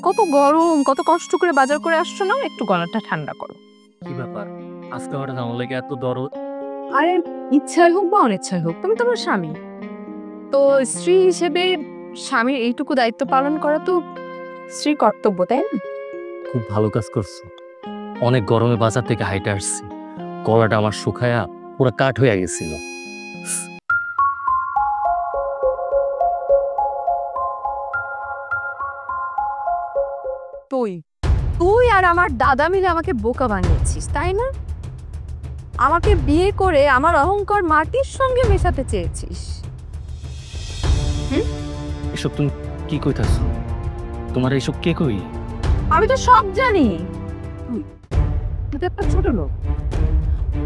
কত গরম, কত কষ্ট করে বাজার করে আসছো না, একটু গলাটা ঠান্ডা করো। কি ব্যাপার আজকে হঠাৎ আমার লেগে এত দরদ? আরে ইচ্ছাই হোক বা অনিচ্ছাই হোক, তুমি তোমার স্বামী, তো স্ত্রী হিসেবে স্বামীর এইটুকু দায়িত্ব পালন করা তো স্ত্রীর কর্তব্য, তাই না? খুব ভালো কাজ করছো। অনেক গরমে বাজার থেকে হাইটে আসছি, গলাটা আমার শুকায়া পুরো কাঠ হয়ে গেছিল। তুই তুই আর আমার দাদা মিলে আমাকে বোকা বানিয়েছিস, তাই না? আমাকে বিয়ে করে আমার অহংকার মাটির সঙ্গে মেশাতে চেয়েছিস। এসব তুমি কি কইতাছ? তোমার এইসব কে কই? আমি তো সব জানি। তুই তো একটা ছোট লোক,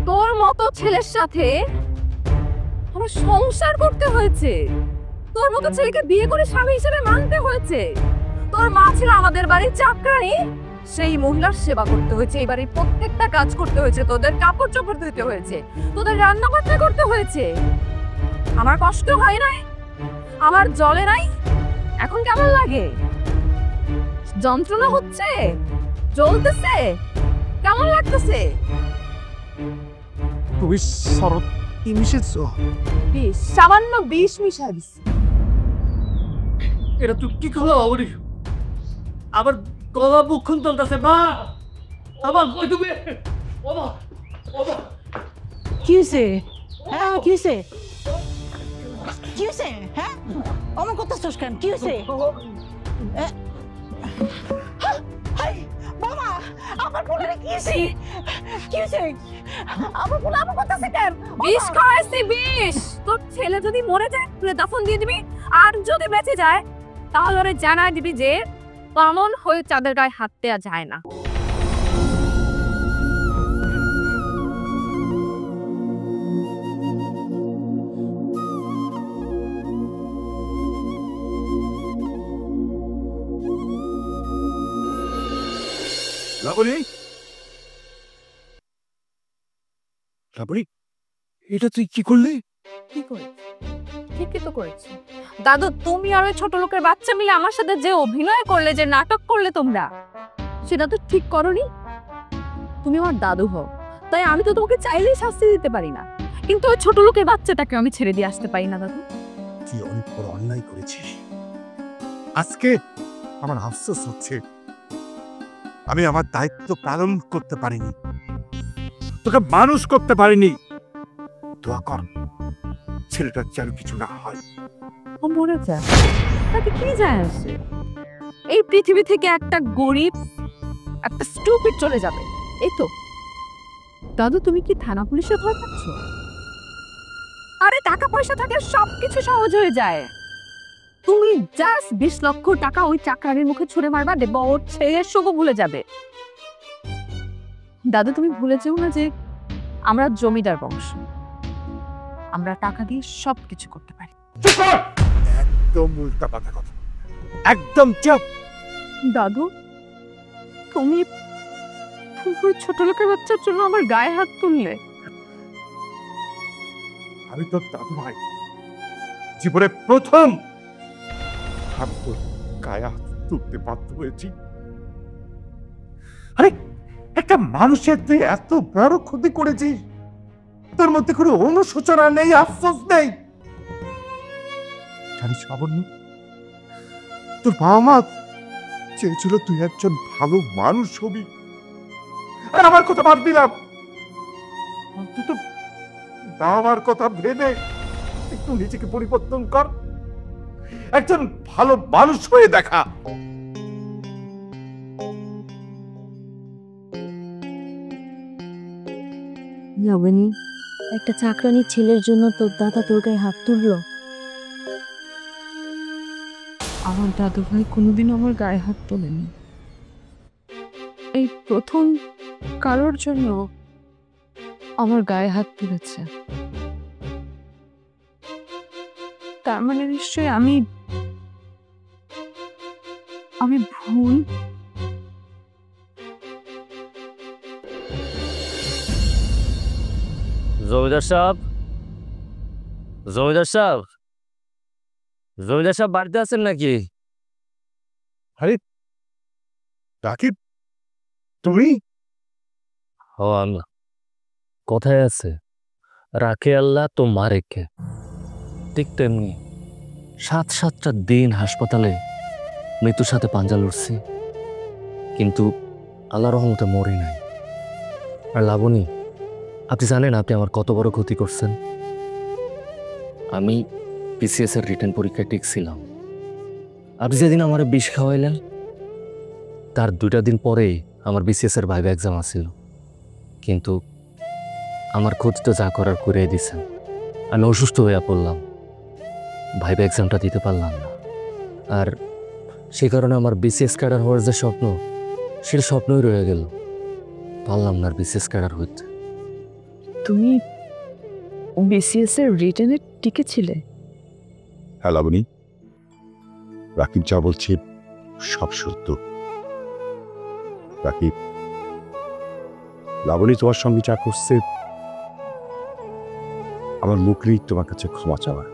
তোর মতো ছেলের সাথে আমার সংসার করতে হয়েছে, তোর মতো ছেলেকে বিয়ে করে স্বামী হিসেবে মানতে হয়েছে। তোর মা ছিল আমাদের বাড়ির চাকরানি, সেই মহিলার সেবা করতে হয়েছে, এই বাড়ির প্রত্যেকটা কাজ করতে হয়েছে, তোদের কাপড় চোপড় ধুতে হয়েছে, তোদের রান্না বান্না করতে হয়েছে। আমার কষ্ট হয় নাই? আমার জলে নাই? এখন কেমন লাগে? যন্ত্রণা হচ্ছে? জ্বলতেছে? কেমন লাগতেছে? তুমি শরৎ কি মিশেছো? বিষ, সামান্য বিষ মিশা দিছি। এটা তুই কি করলো? আবার গলা বুক খুন চলতেছে। মা আবার কই তুমি? বাবা বাবা কি হয়েছে? হ্যাঁ কি হয়েছে? কি হয়েছে? হ্যাঁ অমন করতেছস কেন? কি হয়েছে? বাবা আমার বোনের কি হয়েছে? কি হয়েছে? আমার বোন আমার করতেছে কেন? বিষ খাওয়াইছি, বিষ। তোর ছেলে যদি মরে যায় তুই দাফন দিয়ে দিবি, আর যদি বেঁচে যায় তাহলে ওরে জানাই দিবি যে বামন হয়ে চাঁদের গায়ে হাত দেওয়া যায় না। লাবণী, লাবণী, এটা তুই কি করলি? কি করেছি? ঠিকই তো করেছি দাদু। তুমি আর ওই ছোট লোকের বাচ্চা মিলে আমার সাথে যে অভিনয় করলে, যে নাটক করলে তোমরা, সেটা তো ঠিক করনি। তুমি আমার দাদু হও, তাই আমি তো তোমাকে চাইলেই শাস্তি দিতে পারি না, কিন্তু ওই ছোট লোকের বাচ্চাটাকে আমি ছেড়ে দিয়ে আসতে পারি না দাদু। তুই অনেক বড় অন্যায় করেছিস। আজকে আমার আফসোস হচ্ছে আমি আমার দায়িত্ব পালন করতে পারিনি, তোকে মানুষ করতে পারিনি। দোয়া কর ছেলেটার যেন কিছু না হয়। ও মরে যায়, তাতে কি যায় আসে? এই পৃথিবী থেকে একটা গরিব, একটা স্টুপিড চলে যাবে, এই তো। দাদু তুমি কি থানা পুলিশে ভয় পাচ্ছ? আরে টাকা পয়সা থাকলে সবকিছু সহজ হয়ে যায়। তুমি জাস্ট 20 লক্ষ টাকা ওই চাকরানির মুখে ছুঁড়ে মারবা, দেখবা ওর ছেলের শোকও ভুলে যাবে। দাদু তুমি ভুলে যেও না যে আমরা জমিদার বংশ, আমরা টাকা দিয়ে সবকিছু করতে পারি। চুপ কর! একদম উল্টা পাল্টা কথা, একদম চুপ। দাদু তুমি ওই ছোট লোকের বাচ্চার জন্য আমার গায়ে হাত তুললে। আমি তোর দাদু ভাই, জীবনে প্রথম আমি তোর গায়ে হাত তুলতে বাধ্য হয়েছি। আরে একটা মানুষের তুই এত বড় ক্ষতি করেছিস, তোর মধ্যে কোনো অনুশোচনা নেই, আফসোস নেই। জানিস লাবণ্য, তোর বাবা মা চেয়েছিল তুই একজন ভালো মানুষ হবি, আর আমার কথা বাদ দিলাম। অন্তত বাবা মার কথা ভেবে একটু নিজেকে পরিবর্তন কর, একজন ভালো মানুষ হয়ে দেখা। লাবণী, একটা চাকরানির ছেলের জন্য তোর দাদা তোর গায়ে হাত তুললো? আমার দাদু ভাই কোনোদিন আমার গায়ে হাত তোলেনি, এই প্রথম কারোর জন্য আমার গায়ে হাত তুলেছে। তার মানে নিশ্চয়ই আমি ভুল। জমিদার সাহেব, জমিদার সাহেব, জমিদার সাহেব বাড়িতে আছেন নাকি? রাকিব, তুমি? ও আমি। কোথায় আছে? রাখে আল্লাহ তো মারে কে। ঠিক তেমনি 7-7টা দিন হাসপাতালে মৃত্যুর সাথে পাঞ্জা লড়ছি, কিন্তু আল্লাহ রহমতে মরি নাই। আর লাবণী, আপনি জানেন আপনি আমার কত বড় ক্ষতি করছেন? আমি পিসিএস এর রিটেন পরীক্ষায় টিকছিলাম। আপনি যেদিন আমার বিষ খাওয়াইলেন তার 2টা দিন পরেই আমার বিসিএস এর ভাইভা এক্সাম আসছিল, কিন্তু আমার খোঁজ তো যা করার করে দিছেন। আমি অসুস্থ হয়ে পড়লাম, ভাইবা এক্সামটা দিতে পারলাম না। আর সেই কারণে আমার বিসিএস ক্যাডার হওয়ার যে স্বপ্ন, সেটা স্বপ্নই রয়ে গেল। পারলাম না আর বিসিএস ক্যাডার হইতে। তুমি বিসিএস এর রিটেনে টিকেছিলে? হ্যাঁ লাবণী, রাকিব যা বলছে সব সত্য। রাকিব, লাবণী তোমার সঙ্গে যা করছে, আমার মুখ নেই তোমার কাছে ক্ষমা চাওয়ার।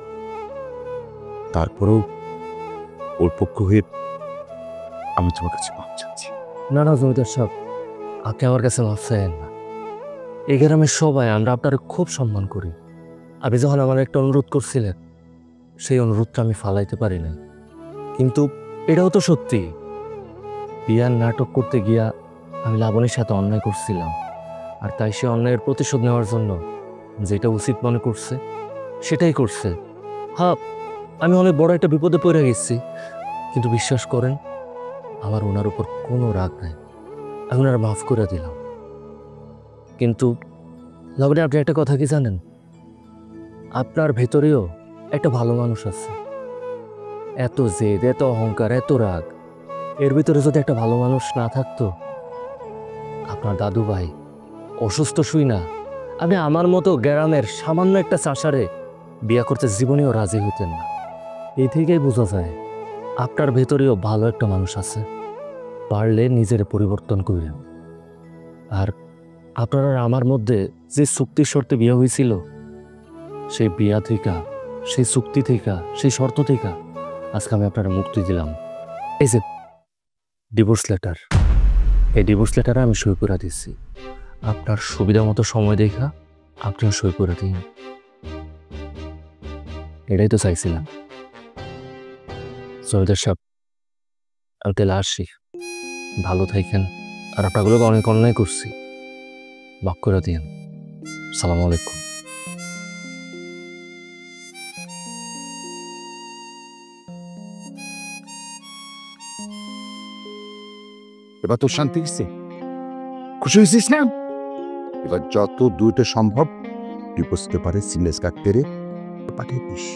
তারপরেও ওর পক্ষ হয়ে আমি তোমার কাছে মাপ চাচ্ছি। না না জমিদার সাহেব, আপনি আমার কাছে মাফ চাইেন না। এই গ্রামের সবাই আমরা আপনার খুব সম্মান করি। আপনি যখন আমার একটা অনুরোধ করছিলেন, সেই অনুরোধটা আমি ফালাইতে পারি নাই। কিন্তু এটাও তো সত্যি, বিয়ার নাটক করতে গিয়া আমি লাবণীর সাথে অন্যায় করছিলাম। আর তাই সে অন্যায়ের প্রতিশোধ নেওয়ার জন্য যেটা উচিত মনে করছে সেটাই করছে। হ্যাঁ, আমি অনেক বড় একটা বিপদে পড়ে গেছি, কিন্তু বিশ্বাস করেন আমার ওনার উপর কোনো রাগ নাই। আমি ওনার মাফ করে দিলাম। কিন্তু লাবণী, আপনি একটা কথা কি জানেন? আপনার ভেতরেও একটা ভালো মানুষ আছে। এত জেদ, এত অহংকার, এত রাগ, এর ভিতরে যদি একটা ভালো মানুষ না থাকতো, আপনার দাদু ভাই অসুস্থ শুই না আপনি আমার মতো গ্রামের সামান্য একটা চাষারে বিয়া করতে জীবনেও রাজি হইতেন না। এই থেকেই বোঝা যায় আপনার ভেতরেও ভালো একটা মানুষ আছে। পারলে নিজের পরিবর্তন করবেন। আর আপনার আর আমার মধ্যে যে চুক্তির শর্তে বিয়ে হয়েছিল, সেই বিয়া থেকে, সেই চুক্তি থেকে, সেই শর্ত থেকে আজকে আমি আপনার মুক্তি দিলাম। এই যে ডিভোর্স লেটার, এই ডিভোর্স লেটারে আমি সই করে দিচ্ছি। আপনার সুবিধা মতো সময় দেখা আপনিও সই করে দিন। এটাই তো চাইছিলাম। জমিদার সাহেব, আমি তাহলে আসি। ভালো থাকেন। আর আপনাগুলোকে অনেক অন্যায় করছি, মাফ করে দিন। সালামু আলাইকুম। এবার তোর শান্তি হচ্ছে? খুশি হয়েছিস না? এবার যত দ্রুত সম্ভব ডিভোর্স পেপারে সিগনেচার কাটতে পাঠিয়ে দিস।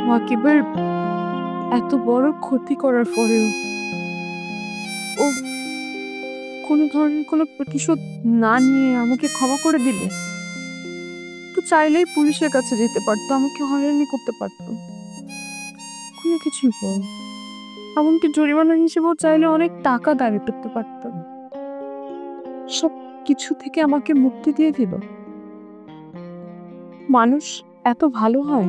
ওয়াকিবের এত বড় ক্ষতি করার পরেও ও কোনো ধরনের কোনো প্রতিশোধ না নিয়ে আমাকে ক্ষমা করে দিলে, তো চাইলেই পুলিশের কাছে যেতে পারতো, আমাকে হয়রানি করতে পারতো, কোনো কিছুই বল। এমনকি জরিমানা হিসেবেও চাইলে অনেক টাকা দাবি করতে পারতাম। সব কিছু থেকে আমাকে মুক্তি দিয়ে দিল। মানুষ এত ভালো হয়?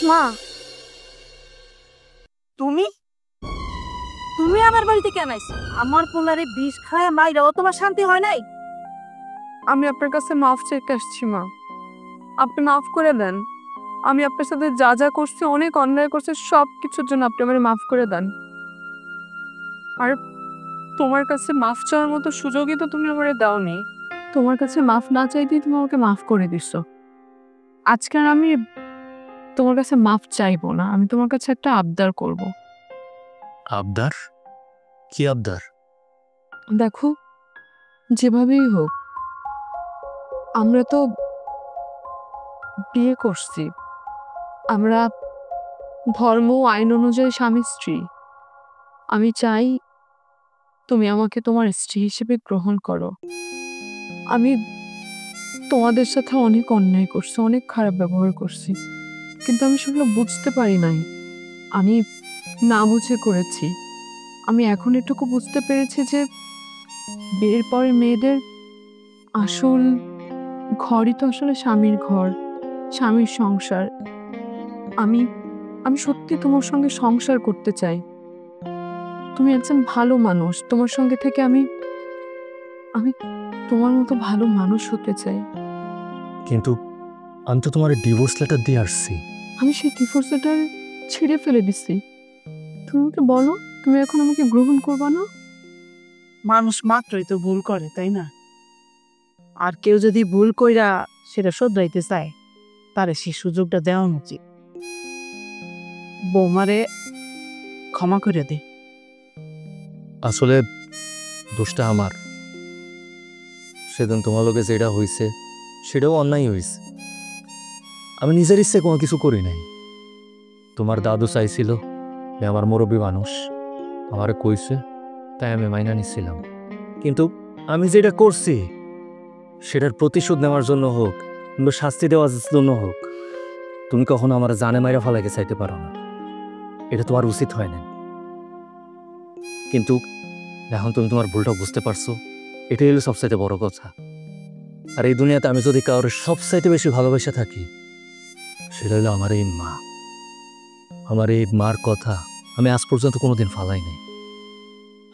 মা, তুমি তুমি আমার বাড়িতে কেন আইছো? আমার পোলারে বিষ খায় মাইরাও তোমার শান্তি হয় নাই? আমি আপনার কাছে মাফ চাইতে আসছি মা, আপনি মাফ করে দেন। আমি আপনার সাথে যা যা করছি, অনেক অন্যায় করছি, সব কিছুর জন্য আপনি আমার মাফ করে দেন। আর তোমার কাছে মাফ চাওয়ার মতো সুযোগই তো তুমি আমারে দাওনি। তোমার কাছে মাফ না চাইতেই তুমি আমাকে মাফ করে দিছো। আজকে আর আমি তোমার কাছে মাফ চাইবো না, আমি তোমার কাছে একটা আবদার করব। আবদার? কি আবদার? দেখো, যেভাবেই হোক আমরা তো বিয়ে করছি, আমরা ধর্ম ও আইন অনুযায়ী স্বামী স্ত্রী। আমি চাই তুমি আমাকে তোমার স্ত্রী হিসেবে গ্রহণ করো। আমি তোমাদের সাথে অনেক অন্যায় করছি, অনেক খারাপ ব্যবহার করছি, কিন্তু আমি সেগুলো বুঝতে পারি নাই। আমি না বুঝে করেছি। আমি এখন এটুকু বুঝতে পেরেছি যে বিয়ের পরে মেয়েদের আসল ঘরই তো আসলে স্বামীর ঘর, স্বামীর সংসার। আমি আমি সত্যি তোমার সঙ্গে সংসার করতে চাই। তুমি একজন ভালো মানুষ, তোমার সঙ্গে থেকে আমি আমি তোমার মতো ভালো মানুষ হতে চাই। কিন্তু আমি তো তোমার ডিভোর্স লেটার দিয়ে আসছি। আমি সেই ডিভোর্স লেটার ছিঁড়ে ফেলে দিছি। তুমি ওকে বলো তুমি এখন আমাকে গ্রহণ করবা না? মানুষ মাত্রই তো ভুল করে, তাই না? আর কেউ যদি ভুল কইরা সেটা শোধরাইতে চায়, তারে সেই সুযোগটা দেওয়া উচিত। বৌমারে ক্ষমা করে দে। আসলে দোষটা আমার। সেদিন তোমার লোকে যেটা হয়েছে সেটাও অন্যায় হয়েছে। আমি নিজের ইচ্ছে কোনো কিছু করি নাই। তোমার দাদু চাইছিল, আমার মুরব্বী মানুষ আমারে কইছে, তাই আমি মাইনা নিচ্ছিলাম। কিন্তু আমি যেটা করছি সেটার প্রতিশোধ নেওয়ার জন্য হোক কিংবা শাস্তি দেওয়ার জন্য হোক, তুমি কখনো আমার জানে মাইরা ফেলাইকে চাইতে পারো না। এটা তোমার উচিত হয় না। কিন্তু এখন তুমি তোমার ভুলটা বুঝতে পারছো, এটাই হলো সবচাইতে বড় কথা। আর এই দুনিয়াতে আমি যদি কারোর সবচাইতে বেশি ভালোবেসে থাকি, সেটা হলো আমার এই মা। আমার এই মার কথা আমি আজ পর্যন্ত কোনোদিন ফালাই নাই।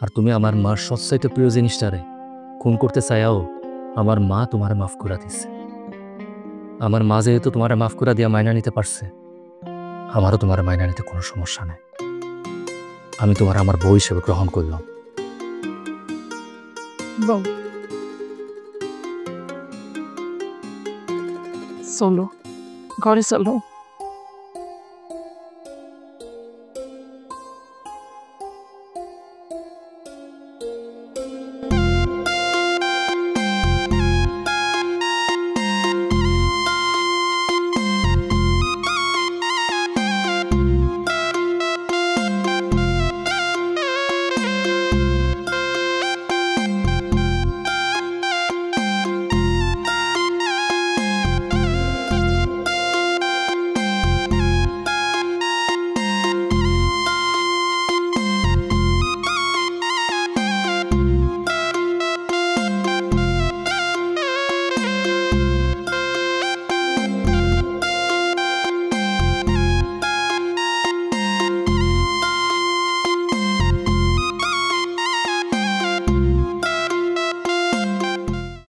আর তুমি আমার মার সবচাইতে প্রিয় জিনিসটারে খুন করতে চাইও আমার মা তোমারে মাফ করে দিচ্ছে। আমার মা যেহেতু তোমারে মাফ করে দিয়া মাইনা নিতে পারছে, আমারও তোমার মাইনা নিতে কোনো সমস্যা নেই। আমি তোমার আমার বউ হিসেবে গ্রহণ করলাম। বউ, চলো ঘরে চলো।